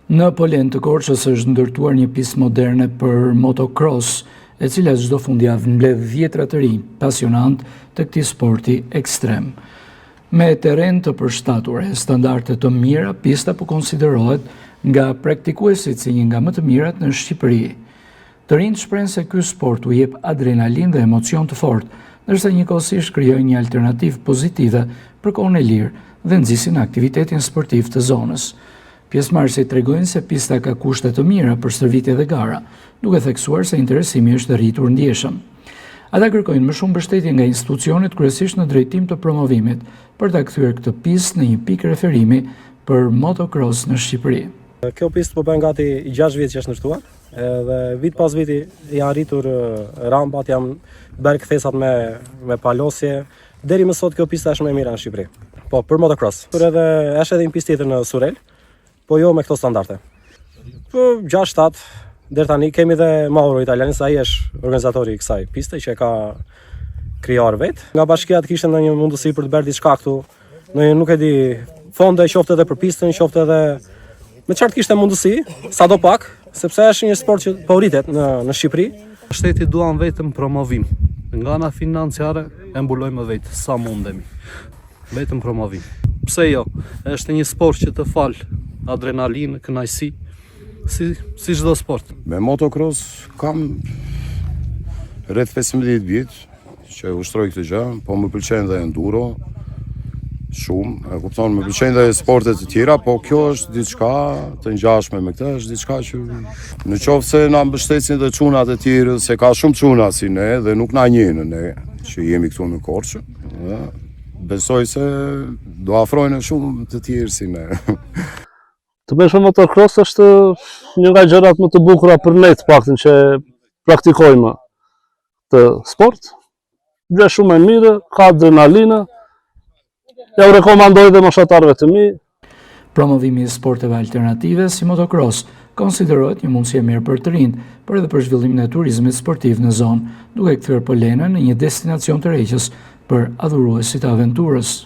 Në Polen të Korçës është ndërtuar një pistë moderne për motocross, e cila çdo fundjavë mbledh vjetra të rinj pasionant të këtij sporti ekstrem. Me terren të përshtatur e standarde të mira, pista po konsiderohet nga praktikuesit si një nga më të mirat në Shqipëri. Të rinjt shprehen se ky sport u jep adrenalinë dhe emocion të fortë, ndërsa njëkohësisht krijojnë një alternativë pozitive për kohën e lirë dhe nxisin aktivitetin sportiv të zonës. Pjesëmarrësit tregojnë se pista ka kushte të mira për stërvitje dhe gara, duke theksuar se interesimi është rritur ndjeshëm. Ata kërkojnë më shumë mbështetje nga institucionet, kryesisht në drejtim të promovimit, për ta kthyer këtë pistë në një pikë referimi për motocross në Shqipëri. Kjo pistë po bën gati 6 vjet që është ndërtuar, dhe vit pas viti janë rritur rampat, janë bërë kthesat me palosje. Deri më sot kjo pista është më e mira në Shqipëri. Po, për motocross. Por edhe është edhe një pistë tjetër në Surel, po jo me këto standarde. Po 6-7 deri tani kemi edhe Mauro Italianis, ai është organizatori i kësaj piste që e ka krijuar vet. Nga bashkia të kishte ndonjë mundësi për të bërë diçka këtu, nuk e di, fonde qoftë edhe për pistën, qoftë edhe me çfarë kishte mundësi, sadopak, sepse është një sport që po rritet në Shqipëri. Shteti duan vetëm promovim. Nga ana financiare e mbulojmë vetë sa mundemi. Vetëm promovim. Pse jo? Është një sport që të fal adrenalinë, kënaqësi, si çdo sport. Me motocross kam rreth 15 vjet që ushtroj këtë gjë, po më pëlqen dhe enduro shumë, e kupton, më pëlqejnë dhe sportet të tjera, po kjo është diçka të ngjashme me këtë, është diçka që në qoftë se na mbështesin dhe çunat e tjerë, se ka shumë çuna si ne dhe nuk na njenë ne që jemi këtu në Korçë. Besoj se do afrojnë shumë të tjerë si ne. Të bësh me motocross është një nga gjërat më të bukura për ne të paktën që praktikojmë të sport. Gjë shumë e mirë, ka adrenalinë. Ja u rekomandoj dhe moshatarëve të mi. Promovimi i sporteve alternative si motocross konsiderohet një mundësi e mirë për të rinjt, por edhe për zhvillimin e turizmit sportiv në zonë, duke kthyer Polenën në një destinacion tërheqës për adhuruesit e aventurës.